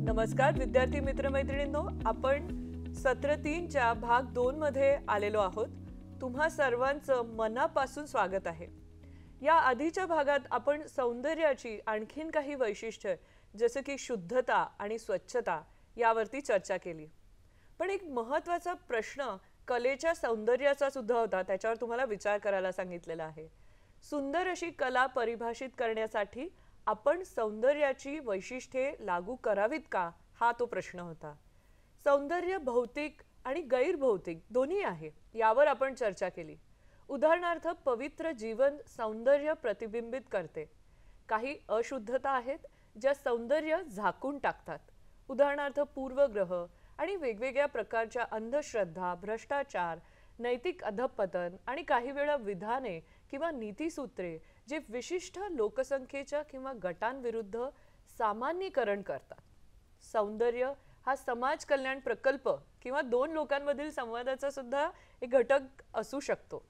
नमस्कार विद्यार्थी मित्रमैत्रिणींनो, आपण सत्र 3 च्या भाग 2 मध्ये आलेलो आहोत। तुम्हा सर्वांचं मनापासून स्वागत आहे। या आधीच्या भागात आपण सौंदर्याची आणखीन काही वैशिष्ट्ये जसे की शुद्धता आणि स्वच्छता यावरती चर्चा केली। पण एक महत्त्वाचा प्रश्न कलेच्या सौंदर्याचा सुद्धा होता, त्याच्यावर तुम्हाला विचार करायला सांगितलेला आहे। सुंदर अशी कला परिभाषित करण्यासाठी आपण सौंदर्याची वैशिष्ट्ये लागू करावीत का, हा तो प्रश्न होता। सौंदर्य भौतिक आणि गैर भौतिक दोन्ही आहे, यावर आपण चर्चा केली। उदाहरणार्थ पवित्र जीवन सौंदर्य प्रतिबिंबित करते। काही अशुद्धता आहेत ज्या सौंदर्य झाकून टाकतात। उदाहरणार्थ पूर्वग्रह आणि वेगवेगळ्या प्रकारच्या अंधश्रद्धा, भ्रष्टाचार, नैतिक अधपतन आणि काही वेळा विधाने किंवा नीतिसूत्रे जे विशिष्ट लोकसंख्येच्या किंवा गटांविरुद्ध सामान्यीकरण करतात। सौंदर्य हा समाज कल्याण प्रकल्प किंवा दोन लोकांमधील संवादाचा सुद्धा एक घटक असू शकतो।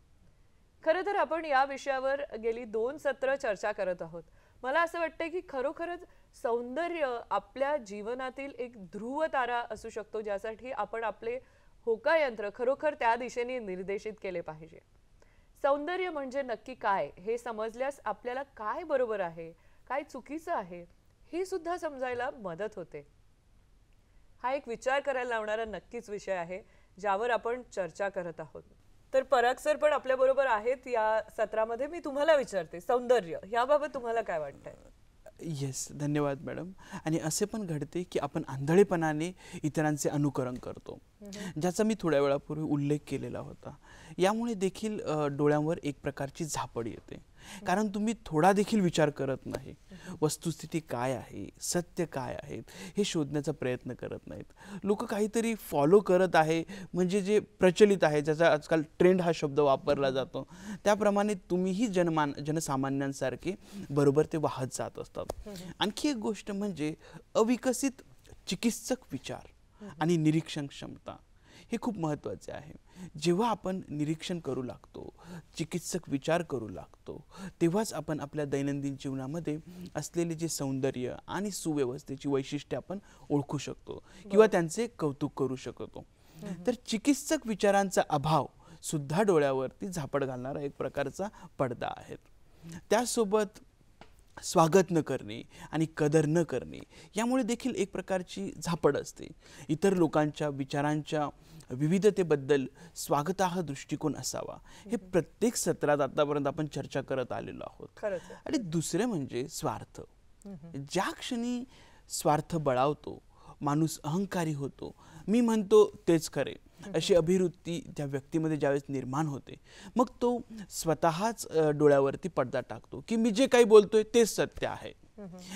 खरं तर आपण या विषयावर गेली 2 सत्र चर्चा करत आहोत। मला असं वाटतं की खरोखरच सौंदर्य आपल्या जीवनातील एक ध्रुव तारा असू शकतो, ज्यासाठी आपण आपले होकायंत्र खरोखर त्या दिशेने निर्देशित केले पाहिजे। सौंदर्य म्हणजे नक्की काय हे समजल्यास आपल्याला काय बरोबर आहे, काय चुकीचं आहे हे सुद्धा समजायला मदत होते। हा एक विचार करायला लावणारा नक्कीच विषय आहे ज्यावर आपण चर्चा करत आहोत। तर पराग सर पण आपल्या बरोबर आहेत या सत्रामध्ये। मी तुम्हाला विचारते, सौंदर्य याबाबत तुम्हाला काय वाटतंय? येस, धन्यवाद मॅडम। आणि असे पण घडते की आपण आंधळेपणाने इतरांचे अनुकरण करतो, ज्याचा मी थोड्या वेळापूर्वी उल्लेख केलेला होता। यामुळे देखील डोळ्यांवर एक प्रकारची झापड येते, कारण तुम्ही थोडा देखील विचार करत नाही। वस्तुस्थिती काय आहे, सत्य काय आहे हे शोधण्याचा प्रयत्न करत नाहीत। लोक काहीतरी फॉलो करत आहे, म्हणजे जे प्रचलित आहे, ज्याचा आजकाल ट्रेंड हा शब्द वापरला जातो, त्याप्रमाणे तुम्हीही जनसामान्यांसारखे बरोबर ते वाहत जात असतात। आणखी एक गोष्ट म्हणजे अविकसित चिकित्सक विचार आणि निरीक्षण क्षमता, हे खूप महत्त्वाचे आहे। जेव्हा आपण निरीक्षण करू लागतो, चिकित्सक विचार करू लागतो, तेव्हाच आपण आपल्या दैनंदिन जीवनामध्ये असलेले जे सौंदर्य आणि सुव्यवस्थेची वैशिष्ट्ये आपण ओळखू शकतो किंवा त्यांचे कौतुक करू शकतो। तर चिकित्सक विचारांचा अभाव सुद्धा डोळ्यावरती झापड घालणारा एक प्रकारचा पडदा आहे। त्यासोबत स्वागत न करणे आणि कदर न करणे यामुळे देखील एक प्रकारची झापड असते। इतर लोकांच्या विचारांच्या विविधतेबद्दल स्वागतार्ह दृष्टिकोन असावा, हे प्रत्येक सत्रात आतापर्यंत आपण चर्चा करत आलेलो आहोत। आणि दुसरे म्हणजे स्वार्थ। ज्या क्षणी स्वार्थ बळावतो, माणूस अहंकारी होतो, मी म्हणतो तेच खरे अशी अभिवृत्ती त्या व्यक्तीमध्ये ज्यावेळेस निर्माण होते, मग तो स्वतःच डोळ्यावरती पडदा टाकतो की मी जे काही बोलतोय तेच सत्य आहे,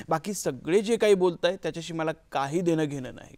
बाकी सगळे जे काही बोलताय त्याच्याशी मला काही देणं घेणं नाही।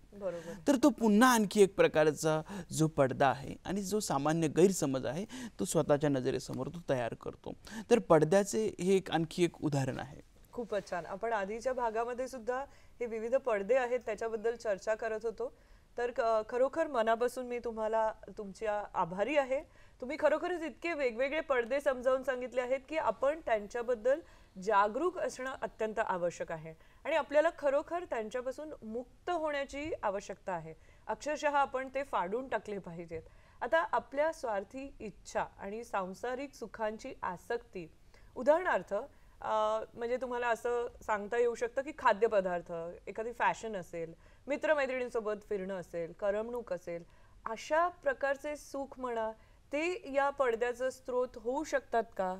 तर तो पुन्हा आणखी एक प्रकारचा जो पडदा आहे आणि जो सामान्य गैरसमज आहे तो स्वतःच्या नजरेसमोर तो तयार करतो। तर पडद्याचे हे एक आणखी एक उदाहरण आहे। खूपच छान। आपण आधीच्या भागामध्ये सुद्धा हे विविध पडदे आहेत त्याच्याबद्दल चर्चा करत होतो। तर खरोखर मनापासून मी तुम्हाला तुमच्या आभारी आहे। तुम्ही खरोखरच इतके वेगवेगळे पडदे समजावून सांगितले आहेत की आपण त्यांच्याबद्दल जागरूक असणं अत्यंत आवश्यक आहे आणि आपल्याला खरोखर त्यांच्यापासून मुक्त होण्याची आवश्यकता आहे। अक्षरशः आपण ते फाडून टाकले पाहिजेत। आता आपल्या स्वार्थी इच्छा आणि सांसारिक सुखांची आसक्ती, उदाहरणार्थ म्हणजे तुम्हाला असं सांगता येऊ शकतं की खाद्यपदार्थ, एखादी फॅशन असेल, मित्रमैत्रिणींसोबत फिरणं असेल, करमणूक असेल, अशा प्रकारचे सुख म्हणा, ते या पडद्याचा स्रोत होऊ शकतात का?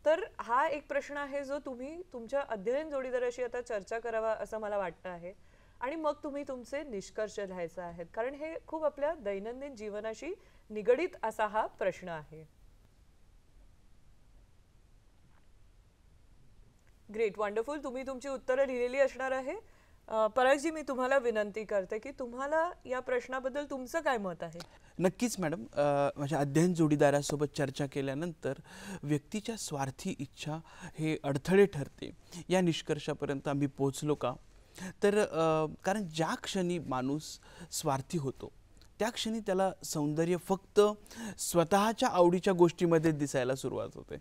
तर हा एक प्रश्न आहे जो तुम्ही तुमच्या अध्ययन जोडीदाराशी आता चर्चा करावा असं मला वाटतं आहे। आणि मग तुम्ही तुमचे निष्कर्ष लिहायचे आहेत, कारण हे खूप आपल्या दैनंदिन जीवनाशी निगडित असा हा प्रश्न आहे। Great, wonderful. तुम्ही तुमची उत्तरं लिहिलेली असणार आहे। परागजी, मी तुम्हाला विनंती करते की तुम्हाला या प्रश्नाबद्दल तुमचं काय मत आहे? नक्कीच मॅडम, माझ्या अध्ययन जोडीदारासोबत चर्चा केल्यानंतर व्यक्तीच्या स्वार्थी इच्छा हे अडथळे ठरते या निष्कर्षापर्यंत आम्ही पोहोचलो का? तर कारण ज्या क्षणी माणूस स्वार्थी होतो त्या क्षणी त्याला सौंदर्य फक्त स्वतःच्या आवडीच्या गोष्टीमध्ये दिसायला सुरुवात होते।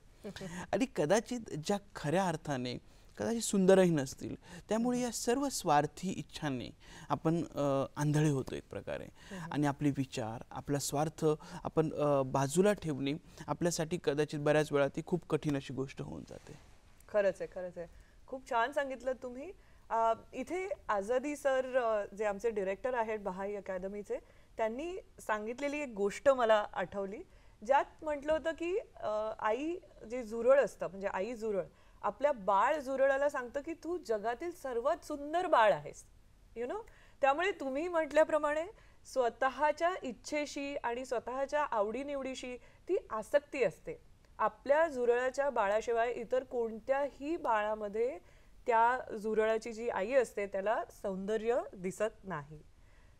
आणि कदाचित ज्या खऱ्या अर्थाने कदाचित सुंदरही नसतील. त्यामुळे या सर्व स्वार्थी इच्छांनी आपण आंधळे होतो एक प्रकारे, आणि आपले विचार, आपला स्वार्थ आपण बाजूला ठेवणे आपल्यासाठी कदाचित बऱ्याच वेळा ती खूप कठीण अशी गोष्ट होऊन जाते. खरंच आहे, खरंच आहे. खूप छान सांगितलं तुम्ही. इथे आझादी सर जे आमचे डिरेक्टर आहेत बहाई अकॅडमीचे, त्यांनी सांगितलेली एक गोष्ट मला आठवली, ज्यात म्हटलं होतं की आई जे झुरळ असतं, म्हणजे आई झुरळ आपल्या बाळ झुरळाला सांगतं की तू जगातील सर्वात सुंदर बाळ आहेस, त्यामुळे तुम्ही म्हटल्याप्रमाणे स्वतःच्या इच्छेशी आणि स्वतःच्या आवडीनिवडीशी ती आसक्ती असते. आपल्या झुरळाच्या बाळाशिवाय इतर कोणत्याही बाळामध्ये त्या झुरळाची जी आई असते त्याला सौंदर्य दिसत नाही.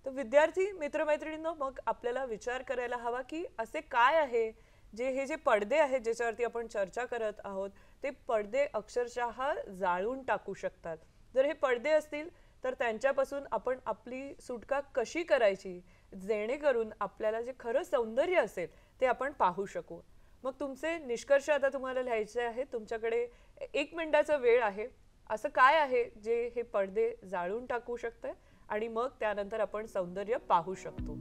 तर विद्यार्थी मित्रमैत्रिणींनो, मग आपल्याला विचार करायला हवा की असे काय आहे जे हे जे पडदे आहेत ज्याच्यावरती आपण चर्चा करत आहोत, ते पडदे अक्षरशः जाळून टाकू शकतात. जर हे पडदे असतील तर त्यांच्यापासून आपण आपली सुटका कशी करायची, जेणेकरून आपल्याला जे खरं सौंदर्य असेल ते आपण पाहू शकू. मग तुमचे निष्कर्ष आता तुम्हाला लिहायचे आहेत. तुमच्याकडे 1 मिनिटाचा वेळ आहे. असं काय आहे जे हे पडदे जाळून टाकू शकते आणि मग त्यानंतर आपण सौंदर्य पाहू शकतो.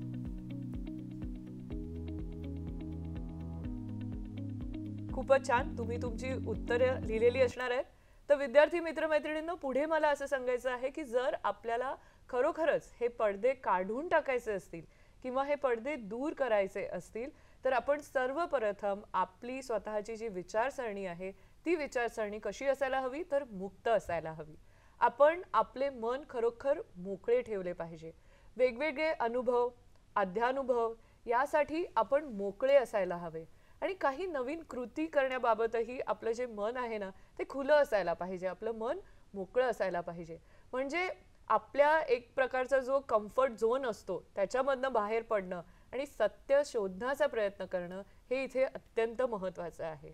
खूपच छान, तुम्ही तुमची उत्तरं लिहिलेली असणार आहेत. तर विद्यार्थी मित्रमैत्रिणींनो, पुढे मला असं सांगायचं आहे की जर आपल्याला खरोखरच हे पडदे काढून टाकायचे असतील किंवा हे पडदे दूर करायचे असतील, तर आपण सर्वप्रथम आपली स्वतःची जी विचारसरणी आहे ती विचारसरणी कशी असायला हवी, तर मुक्त असायला हवी. आपण आपले मन खरोखर मोकळे ठेवले पाहिजे. वेगवेगळे अनुभव, अध्यानुभव यासाठी आपण मोकळे असायला हवे. आणि काही नवीन कृती करण्याबाबतही आपलं जे मन आहे ना ते खुलं असायला पाहिजे. आपलं मन मोकळं असायला पाहिजे. म्हणजे आपल्या एक प्रकारचा जो कम्फर्ट झोन असतो त्याच्यामधनं बाहेर पडणं आणि सत्य शोधण्याचा प्रयत्न करणं हे इथे अत्यंत महत्त्वाचं आहे.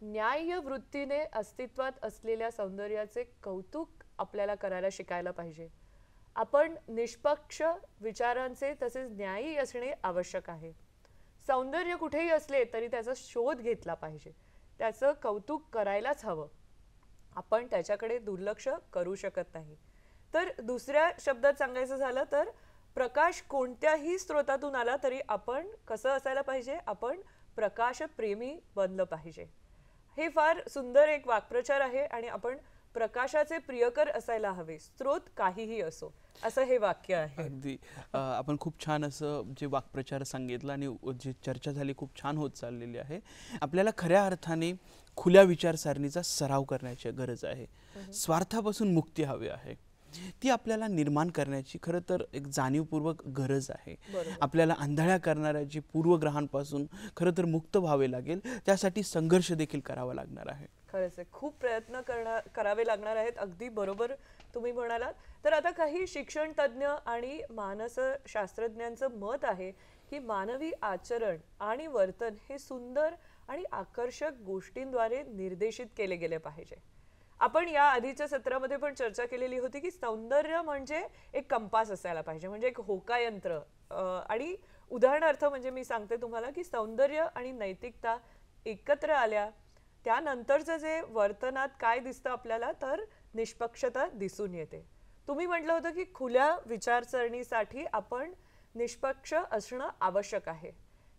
न्याय्य वृत्तीने अस्तित्वात असलेल्या सौंदर्याचे कौतुक आपल्याला करायला शिकायला पाहिजे. आपण निष्पक्ष विचारांचे तसेच न्यायी असणे आवश्यक आहे. सौंदर्य कुठेही असले तरी त्याचा शोध घेतला पाहिजे. त्याचं कौतुक करायलाच हवं. आपण त्याच्याकडे दुर्लक्ष करू शकत नाही. तर दुसऱ्या शब्दात सांगायचं झालं तर प्रकाश कोणत्याही स्रोतातून आला तरी आपण कसं असायला पाहिजे, आपण प्रकाशप्रेमी बनलं पाहिजे. हे फार सुंदर एक वाक्प्रचार आहे आणि आपण प्रकाशाचे प्रियकर असायला हवे, स्रोत काहीही असो, असं हे वाक्य आहे. अगदी आपण खूप छान असं जे वाक्प्रचार सांगितलं आणि जी चर्चा झाली खूप छान होत चाललेली आहे. आपल्याला खऱ्या अर्थाने खुल्या विचारसरणीचा सराव करण्याची गरज आहे. स्वार्थापासून मुक्ती हवी आहे. ती आपल्याला निर्माण करण्याची खरं तर एक जाणीवपूर्वक गरज आहे. आपल्याला आंधळ्या करणाऱ्या जी पूर्वग्रहांपासून खरं तर मुक्त व्हावे लागेल. त्यासाठी संघर्ष देखील करावा लागणार आहे. खरंच आहे, खूप प्रयत्न करावे लागणार आहेत. अगदी बरोबर तुम्ही म्हणालात. तर आता काही शिक्षण तज्ञ आणि मानसशास्त्रज्ञांचं मत आहे की मानवी आचरण आणि वर्तन हे सुंदर आणि आकर्षक गोष्टींद्वारे निर्देशित केले गेले पाहिजे. आपण या आधीच्या सत्रामध्ये पण चर्चा केलेली होती की सौंदर्य म्हणजे एक कंपास असायला पाहिजे, म्हणजे एक होकायंत्र. आणि उदाहरणार्थ म्हणजे मी सांगते तुम्हाला की सौंदर्य आणि नैतिकता एकत्र आल्या त्यानंतरचं जे वर्तनात काय दिसतं आपल्याला, तर निष्पक्षता दिसून येते. तुम्ही म्हटलं होतं की खुल्या विचारसरणीसाठी आपण निष्पक्ष असणं आवश्यक आहे.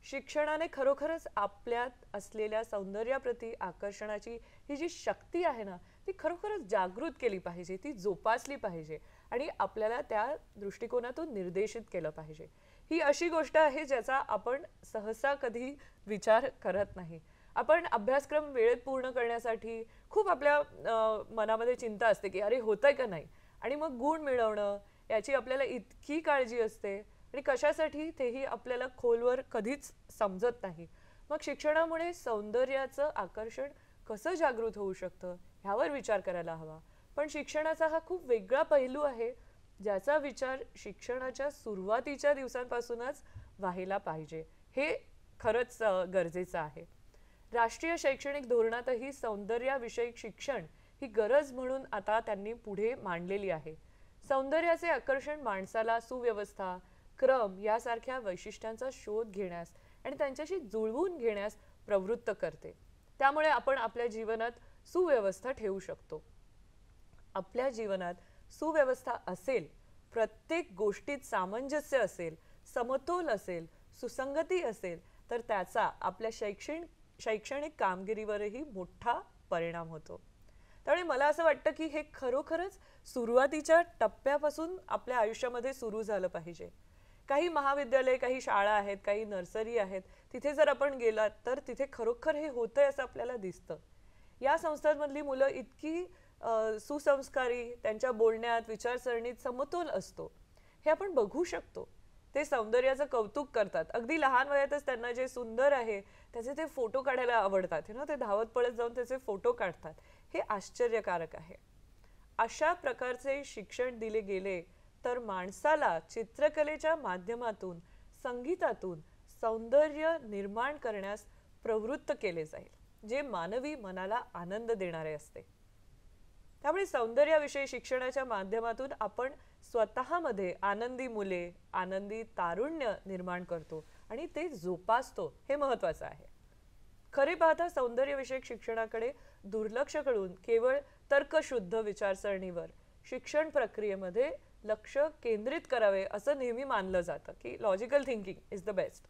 शिक्षणाने खरोखरच आपल्यात असलेल्या सौंदर्याप्रती आकर्षणाची ही जी शक्ती आहे ना ती खरोखरच जागृत केली पाहिजे, ती जोपासली पाहिजे आणि आपल्याला त्या दृष्टिकोनातून निर्देशित केलं पाहिजे. ही अशी गोष्ट आहे ज्याचा आपण सहसा कधी विचार करत नाही. आपण अभ्यासक्रम वेळेत पूर्ण करण्यासाठी खूप आपल्या मनामध्ये चिंता असते की अरे होतंय का नाही, आणि मग गुण मिळवणं याची आपल्याला इतकी काळजी असते आणि कशासाठी तेही आपल्याला खोलवर कधीच समजत नाही. मग शिक्षणामुळे सौंदर्याचं आकर्षण कसं जागृत होऊ शकतं ह्यावर विचार करायला हवा. पण शिक्षणाचा हा खूप वेगळा पैलू आहे ज्याचा विचार शिक्षणाच्या सुरुवातीच्या दिवसांपासूनच व्हायला पाहिजे. हे खरंच गरजेचं आहे. राष्ट्रीय शैक्षणिक धोरणातही सौंदर्याविषयक शिक्षण ही गरज म्हणून आता त्यांनी पुढे मांडलेली आहे. सौंदर्याचे आकर्षण माणसाला सुव्यवस्था, क्रम यासारख्या वैशिष्ट्यांचा शोध घेण्यास आणि त्यांच्याशी जुळवून घेण्यास प्रवृत्त करते. त्यामुळे आपण आपल्या जीवनात सुव्यवस्था ठेवू शकतो. आपल्या जीवनात सुव्यवस्था असेल, प्रत्येक गोष्टीत सामंजस्य असेल, समतोल असेल, सुसंगती असेल, तर त्याचा आपल्या शैक्षणिक कामगिरीवरही मोठा परिणाम होतो. त्यामुळे मला असं वाटतं की हे खरोखरच सुरुवातीच्या टप्प्यापासून आपल्या आयुष्यामध्ये सुरू झालं पाहिजे. काही महाविद्यालय, काही शाळा आहेत, काही नर्सरी आहेत, तिथे जर आपण गेलात तर तिथे खरोखर हे होतंय असं आपल्याला दिसतं. या संस्थांमधली मुलं इतकी सुसंस्कारी, त्यांच्या बोलण्यात, विचारसरणीत समतोल असतो, हे आपण बघू शकतो. ते सौंदर्याचं कौतुक करतात. अगदी लहान वयातच त्यांना जे सुंदर आहे त्याचे ते फोटो काढायला आवडतात ना, ते धावत पळत जाऊन त्याचे फोटो काढतात. हे आश्चर्यकारक आहे. अशा प्रकारचे शिक्षण दिले गेले तर माणसाला चित्रकलेच्या माध्यमातून, संगीतातून सौंदर्य निर्माण करण्यास प्रवृत्त केले जाईल, जे मानवी मनाला आनंद देणारे असते. त्यामुळे सौंदर्याविषयी शिक्षणाच्या माध्यमातून आपण स्वतःमध्ये आनंदी मुले, आनंदी तारुण्य निर्माण करतो आणि ते जोपासतो, हे महत्त्वाचं आहे. खरे पाहता सौंदर्यविषयक शिक्षणाकडे दुर्लक्ष करून केवळ तर्कशुद्ध विचारसरणीवर शिक्षण प्रक्रियेमध्ये लक्ष केंद्रित करावे असं नेहमी मानलं जातं की logical thinking is the best.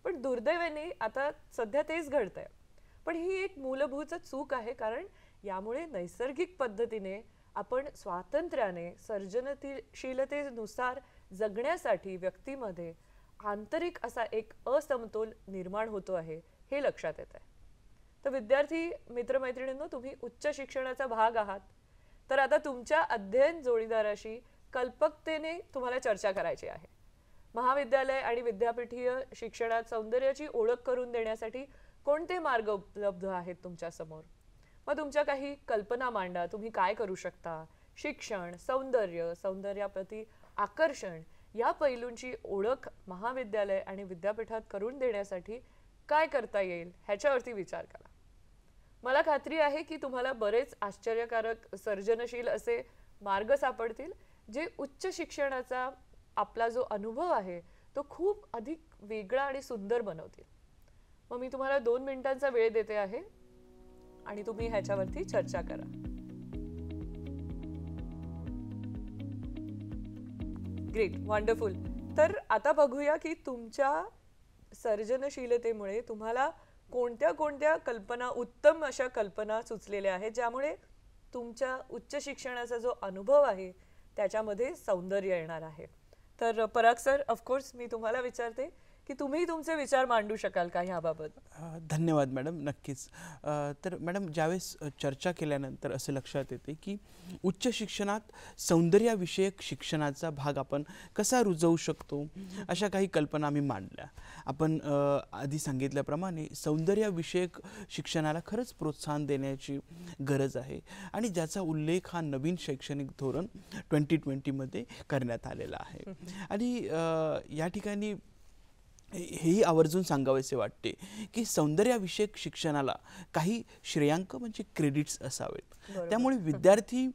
पण दुर्दैवाने आता सध्या तेच घडतंय. पण ही एक मूलभूत चूक आहे, कारण यामुळे नैसर्गिक पद्धतीने आपण स्वातंत्र्याने सर्जनशीलतेनुसार जगण्यासाठी व्यक्तीमध्ये आंतरिक असा एक असमतोल निर्माण होतो आहे, हे लक्षात येत आहे. तर विद्यार्थी मित्रमैत्रिणींनो, तुम्ही उच्च शिक्षणाचा भाग आहात, तर आता तुमच्या अध्ययन जोडीदाराशी कल्पकतेने तुम्हाला चर्चा करायची आहे. महाविद्यालय आणि विद्यापीठीय शिक्षणात सौंदर्याची ओळख करून देण्यासाठी कोणते मार्ग उपलब्ध आहेत तुमच्या समोर? मग तुमच्या काही कल्पना मांडा. तुम्ही काय करू शकता? शिक्षण, सौंदर्य, सौंदर्याप्रती आकर्षण या पैलूंची ओळख महाविद्यालय आणि विद्यापीठात करून देण्यासाठी काय करता येईल ह्याच्यावरती विचार करा. मला खात्री आहे की तुम्हाला बरेच आश्चर्यकारक सर्जनशील असे मार्ग सापडतील, जे उच्च शिक्षणाचा आपला जो अनुभव आहे तो खूप अधिक वेगळा आणि सुंदर बनवतील. मग मी तुम्हाला 2 मिनिटांचा वेळ देते आहे आणि तुम्ही ह्याच्यावरती चर्चा करा. Great, wonderful. तर आता बघूया की तुमच्या सर्जनशीलतेमुळे तुम्हाला कोणत्या कोणत्या कल्पना, उत्तम अशा कल्पना सुचलेल्या आहेत, ज्यामुळे तुमच्या उच्च शिक्षणाचा जो अनुभव आहे त्याच्यामध्ये सौंदर्य येणार आहे. तर पराग सर, ऑफकोर्स मी तुम्हाला विचारते की तुम्ही तुमचे विचार मांडू शकाल का ह्याबाबत? धन्यवाद मॅडम, नक्कीच. तर मॅडम, ज्यावेळेस चर्चा केल्यानंतर असे लक्षात येते की उच्च शिक्षणात सौंदर्याविषयक शिक्षणाचा भाग आपण कसा रुजवू शकतो, अशा काही कल्पना आम्ही मांडल्या. आपण आधी सांगितल्याप्रमाणे सौंदर्याविषयक शिक्षणाला खरंच प्रोत्साहन देण्याची गरज आहे आणि ज्याचा उल्लेख हा नवीन शैक्षणिक धोरण 2020मध्ये करण्यात आलेला आहे. आणि या ठिकाणी हेही आवर्जून सांगावेसे वाटते की सौंदर्याविषयक शिक्षणाला काही श्रेयांक म्हणजे क्रेडिट्स असावेत. त्यामुळे विद्यार्थी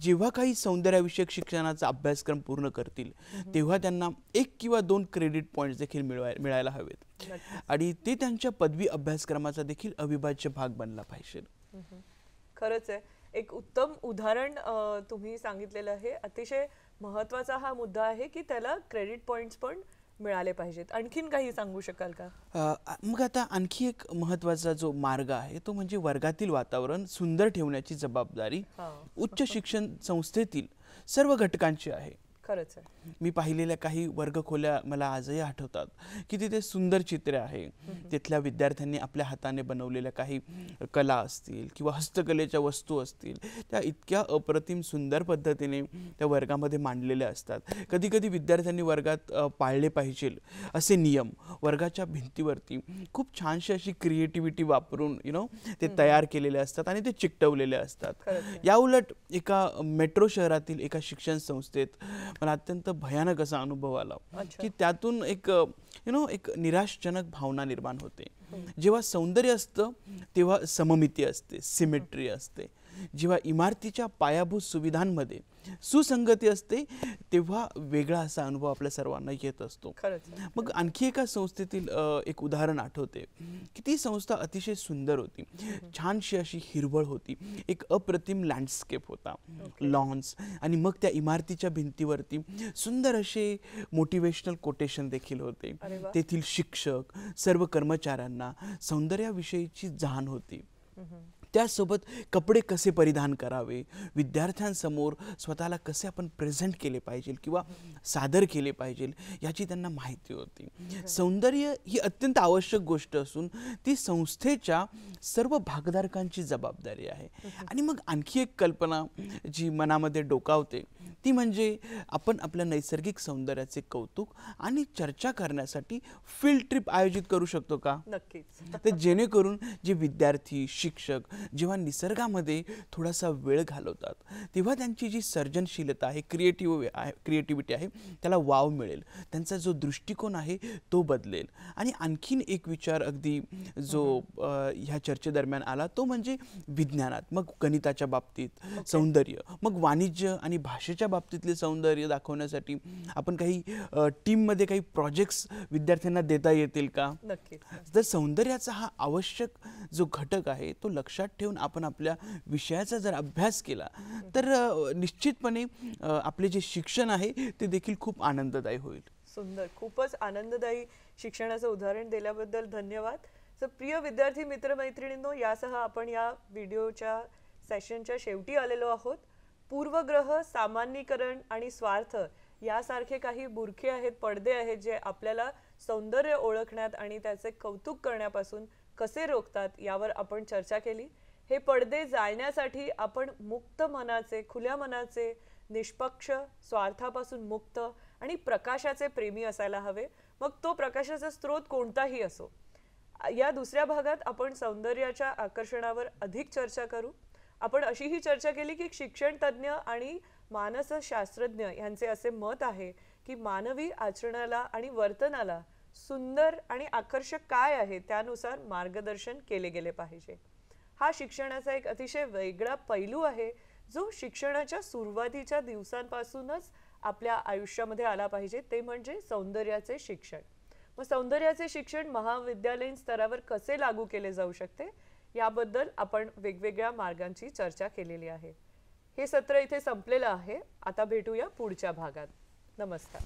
जेव्हा काही सौंदर्याविषयक शिक्षणाचा अभ्यासक्रम पूर्ण करतील तेव्हा त्यांना 1 किंवा 2 क्रेडिट पॉईंट्स देखील मिळायला हवेत आणि ते त्यांच्या पदवी अभ्यासक्रमाचा देखील अविभाज्य भाग बनला पाहिजे. खरंच आहे, एक उत्तम उदाहरण तुम्ही सांगितलेलं आहे. अतिशय महत्त्वाचा हा मुद्दा आहे की त्याला क्रेडिट पॉईंट्स पण मिळाले पाहिजेत. आणखीन काही सांगू शकाल का? मग आता आणखी एक महत्त्वाचा जो मार्ग आहे तो म्हणजे वर्गातील वातावरण सुंदर ठेवण्याची जबाबदारी उच्च शिक्षण संस्थेतील सर्व घटकांची आहे. खरंच आहे. मी पाहिलेल्या काही वर्गखोल्या मला आजही आठवतात की तिथे सुंदर चित्रे आहे. तिथल्या विद्यार्थ्यांनी आपल्या हाताने बनवलेल्या काही कला असतील किंवा हस्तकलेच्या वस्तू असतील, त्या इतक्या अप्रतिम सुंदर पद्धतीने त्या वर्गामध्ये मांडलेल्या असतात. कधी कधी विद्यार्थ्यांनी वर्गात पाळले पाहिजे असे नियम वर्गाच्या भिंतीवरती खूप छानशी अशी क्रिएटिव्हिटी वापरून ते तयार केलेले असतात आणि ते चिकटवलेले असतात. या उलट एका मेट्रो शहरातील एका शिक्षण संस्थेत मला अत्यंत भयानक असा अनुभव आला की त्यातून एक एक निराशजनक भावना निर्माण होते. जेव्हा सौंदर्य असतं तेव्हा सममिती असते, सिमेट्री असते. जेव्हा इमारतीच्या पायाभूत सुविधांमध्ये सुसंगती असते तेव्हा वेगळा असा अनुभव आपल्या सर्वांना येत असतो. मग आणखी एका संस्थेतील एक उदाहरण आठवते की ती संस्था अतिशय सुंदर होती, छानशी अशी हिरवळ होती, एक अप्रतिम लँडस्केप होता, लॉन्स, आणि मग त्या इमारतीच्या भिंतीवरती सुंदर असे मोटिवेशनल कोटेशन देखील होते. तेथील शिक्षक, सर्व कर्मचाऱ्यांना सौंदर्याविषयीची जाण होती. त्यासोबत कपडे कसे परिधान करावे, विद्यार्थ्यांसमोर स्वतःला कसे आपण प्रेझेंट केले पाहिजे किंवा सादर केले पाहिजे याची त्यांना माहिती होती. सौंदर्य ही अत्यंत आवश्यक गोष्ट असून ती संस्थेच्या सर्व भागधारकांची जबाबदारी आहे. आणि मग आणखी एक कल्पना जी मनामध्ये डोकावते ती म्हणजे आपण आपल्या नैसर्गिक सौंदर्याचे कौतुक आणि चर्चा करण्यासाठी फील्ड ट्रिप आयोजित करू शकतो का? नक्कीच. तर जेणेकरून जे विद्यार्थी, शिक्षक जेव्हा निसर्गामध्ये थोडासा वेळ घालवतात तेव्हा त्यांची जी सर्जनशीलता आहे, क्रिएटिव्हिटी आहे त्याला वाव मिळेल, त्यांचा जो दृष्टिकोन आहे तो बदलेल. आणि आणखीन एक विचार अगदी जो ह्या चर्चेदरम्यान आला तो म्हणजे विज्ञानात, मग गणिताच्या बाबतीत सौंदर्य, मग वाणिज्य आणि भाषेच्या बाबतीतले सौंदर्य दाखवण्यासाठी आपण काही टीममध्ये काही प्रोजेक्ट्स विद्यार्थ्यांना देता येतील का? नक्कीच. तर सौंदर्याचा हा आवश्यक जो घटक आहे तो लक्षात ठेवून आपण आपल्या विषयाचा जर अभ्यास केला तर निश्चितपणे आपले जे शिक्षण आहे ते देखील खूप आनंददायी होईल. सुंदर, खूपच आनंददायी शिक्षणाचं उदाहरण दिल्याबद्दल धन्यवाद. तर प्रिय विद्यार्थी मित्रमैत्रिणींनो, यासह आपण या व्हिडिओच्या सेशनच्या शेवटी आलेलो आहोत. पूर्वग्रह, सामान्यीकरण आणि स्वार्थ यासारखे काही बुरखे आहेत, पडदे आहेत जे आपल्याला सौंदर्य ओळखण्यात आणि त्याचे कौतुक करण्यापासून कसे रोखतात यावर आपण चर्चा केली. हे पडदे जाळण्यासाठी आपण मुक्त मनाचे, खुल्या मनाचे, निष्पक्ष, स्वार्थापासून मुक्त आणि प्रकाशाचे प्रेमी असायला हवे. मग तो प्रकाशाचा स्रोत कोणताही असो. या दुसऱ्या भागात आपण सौंदर्याच्या आकर्षणावर अधिक चर्चा करू. आपण अशीही चर्चा केली की शिक्षण तज्ञ आणि मानसशास्त्रज्ञ यांचे असे मत आहे की मानवी आचरणाला आणि वर्तनाला सुंदर आणि आकर्षक काय आहे त्यानुसार मार्गदर्शन केले गेले पाहिजे. हा शिक्षणाचा एक अतिशय वेगळा पैलू आहे जो शिक्षणाच्या सुरुवातीच्या दिवसांपासूनच आपल्या आयुष्यामध्ये आला पाहिजे, ते म्हणजे सौंदर्याचे शिक्षण. मग सौंदर्याचे शिक्षण महाविद्यालयीन स्तरावर कसे लागू केले जाऊ शकते याबद्दल आपण वेगवेगळ्या मार्गांची चर्चा केलेली आहे. हे सत्र इथे संपलेलं आहे. आता भेटूया पुढच्या भागात. नमस्कार.